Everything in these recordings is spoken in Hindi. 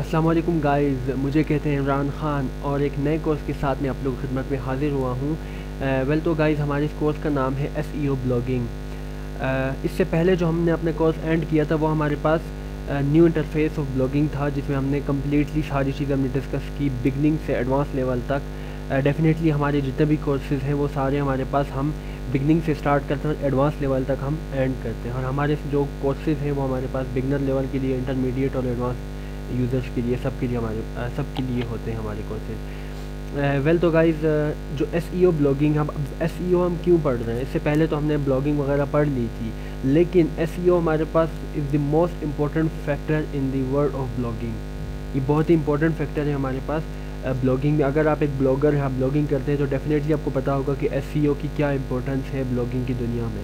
अस्सलाम वालेकुम गाइज़, मुझे कहते हैं इमरान ख़ान और एक नए कोर्स के साथ मैं आप लोगों की खिदमत में हाज़िर हुआ हूँ। वेल तो गाइज़, हमारे इस कोर्स का नाम है SEO ब्लॉगिंग। इससे पहले जो हमने अपने कोर्स एंड किया था वो हमारे पास न्यू इंटरफेस ऑफ ब्लॉगिंग था, जिसमें हमने कम्प्लीटली सारी चीज़ें हमने डिस्कस की बिगनिंग से एडवांस लेवल तक। डेफिनेटली हमारे जितने भी कोर्सेज़ हैं वो सारे हमारे पास हम बिगनिंग से स्टार्ट करते हैं और एडवांस लेवल तक हम एंड करते हैं। और हमारे जो कोर्सेज़ हैं वो हमारे पास बिगनर लेवल के लिए, इंटरमीडिएट और एडवांस यूज़र्स के लिए, सबके लिए सबके लिए होते हैं हमारे कोर्सेज। वेल तो गाइज़, जो SEO ब्लॉगिंग, हम SEO हम क्यों पढ़ रहे हैं? इससे पहले तो हमने ब्लॉगिंग वगैरह पढ़ ली थी, लेकिन SEO हमारे पास is the most important factor in the world of blogging. ये बहुत ही इंपॉर्टेंट फैक्टर है हमारे पास ब्लॉगिंग में। अगर आप एक ब्लॉगर हैं, आप ब्लॉगिंग करते हैं, तो डेफिनेटली आपको पता होगा कि SEO की क्या इंपॉर्टेंस है ब्लॉगिंग की दुनिया में।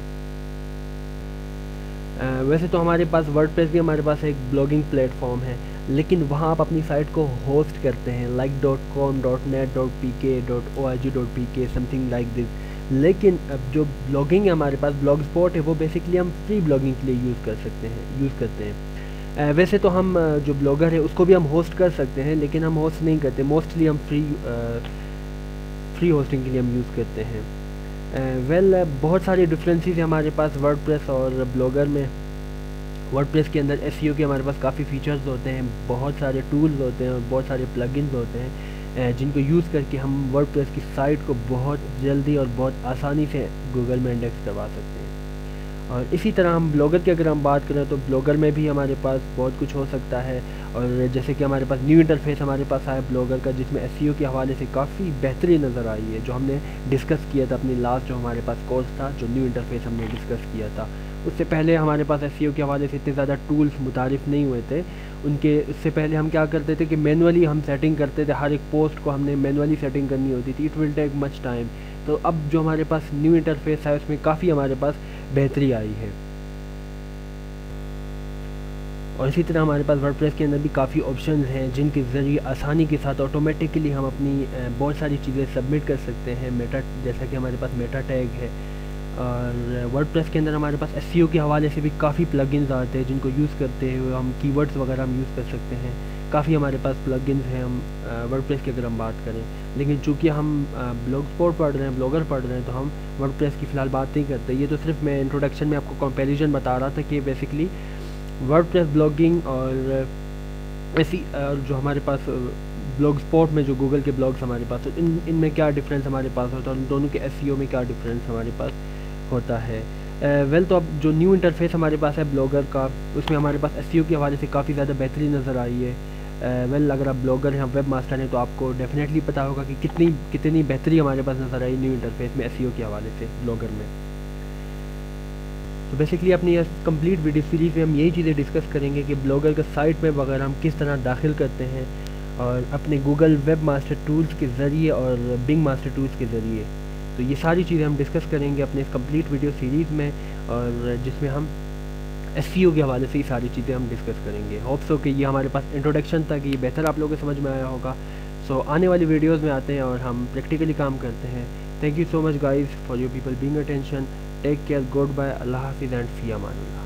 वैसे तो हमारे पास वर्डप्रेस भी हमारे पास एक ब्लॉगिंग प्लेटफॉर्म है, लेकिन वहाँ आप अपनी साइट को होस्ट करते हैं like.com, .net, .pk, .org.pk, something like this. लेकिन अब जो ब्लॉगिंग है हमारे पास, ब्लॉग स्पॉट है, वो बेसिकली हम फ्री ब्लॉगिंग के लिए यूज़ करते हैं। वैसे तो हम जो ब्लॉगर है उसको भी हम होस्ट कर सकते हैं, लेकिन हम होस्ट नहीं करते, मोस्टली हम फ्री होस्टिंग के लिए हम यूज़ करते हैं। बहुत सारे डिफरेंसेस हैं हमारे पास वर्डप्रेस और ब्लॉगर में। वर्डप्रेस के अंदर SEO के हमारे पास काफ़ी फीचर्स होते हैं, बहुत सारे टूल्स होते हैं और बहुत सारे प्लगइन्स होते हैं, जिनको यूज़ करके हम वर्डप्रेस की साइट को बहुत जल्दी और बहुत आसानी से गूगल में इंडेक्स करवा सकते हैं। और इसी तरह हम ब्लॉगर की अगर हम बात करें तो ब्लॉगर में भी हमारे पास बहुत कुछ हो सकता है। और जैसे कि हमारे पास न्यू इंटरफेस हमारे पास आया ब्लॉगर का, जिसमें SEO के हवाले से काफ़ी बेहतरी नज़र आई है, जो हमने डिस्कस किया था अपनी लास्ट जो हमारे पास कोर्स था, जो न्यू इंटरफेस हमने डिस्कस किया था। उससे पहले हमारे पास SEO के हवाले से इतने ज़्यादा टूल्स मुतारिफ़ नहीं हुए थे। उससे पहले हम क्या करते थे कि मैनुअली हम सेटिंग करते थे, हर एक पोस्ट को हमने मैनुअली सेटिंग करनी होती थी, it will take much time. तो अब जो हमारे पास न्यू इंटरफेस है उसमें काफ़ी हमारे पास बेहतरी आई है। और इसी तरह हमारे पास वर्डप्रेस के अंदर भी काफ़ी ऑप्शंस हैं, जिनके ज़रिए आसानी के साथ ऑटोमेटिकली हम अपनी बहुत सारी चीज़ें सबमिट कर सकते हैं। जैसा कि हमारे पास मेटा टैग है। और वर्डप्रेस के अंदर हमारे पास SEO के हवाले से भी काफ़ी प्लगइन्स आते हैं, जिनको यूज़ करते हुए हम कीवर्ड्स वगैरह हम यूज़ कर सकते हैं। काफ़ी हमारे पास प्लगइन्स हैं हम वर्डप्रेस की अगर हम बात करें। लेकिन चूँकि हम ब्लॉग स्पॉट पढ़ रहे हैं, ब्लॉगर पढ़ रहे हैं, तो हम वर्डप्रेस की फ़िलहाल बात नहीं करते। ये तो सिर्फ मैं इंट्रोडक्शन में आपको कंपैरिजन बता रहा था कि बेसिकली वर्डप्रेस ब्लॉगिंग और जो हमारे पास ब्लॉग स्पॉट में जो गूगल के ब्लॉग्स हमारे पास, इनमें क्या डिफरेंस हमारे पास होता है और दोनों के SEO में क्या डिफरेंस हमारे पास होता है। वेल तो अब जो न्यू इंटरफेस हमारे पास है ब्लॉगर का, उसमें हमारे पास SEO के हवाले से काफ़ी ज़्यादा बेहतरी नज़र आई है। वेल अगर आप ब्लॉगर हैं, वेब मास्टर हैं, तो आपको डेफिनेटली पता होगा कि कितनी बेहतरी हमारे पास नज़र आई न्यू इंटरफेस में SEO के हवाले से ब्लॉगर में। तो बेसिकली अपनी कंप्लीट वीडियो सीरीज़ में हम यही चीज़ें डिस्कस करेंगे कि ब्लॉगर का साइट में वगैरह हम किस तरह दाखिल करते हैं, और अपने गूगल वेब मास्टर टूल्स के ज़रिए और बिंग मास्टर टूल्स के ज़रिए। तो ये सारी चीज़ें हम डिस्कस करेंगे अपने इस कंप्लीट वीडियो सीरीज़ में, और जिसमें हम SEO के हवाले से ये सारी चीज़ें हम डिस्कस करेंगे। होप सो कि ये हमारे पास इंट्रोडक्शन था, कि ये बेहतर आप लोगों को समझ में आया होगा। सो आने वाली वीडियोज़ में आते हैं और हम प्रैक्टिकली काम करते हैं। Thank you so much guys for your people being attention. Take care, good bye, अल्लाह हाफिज़ एंड फ़ी अमानुल्लाह।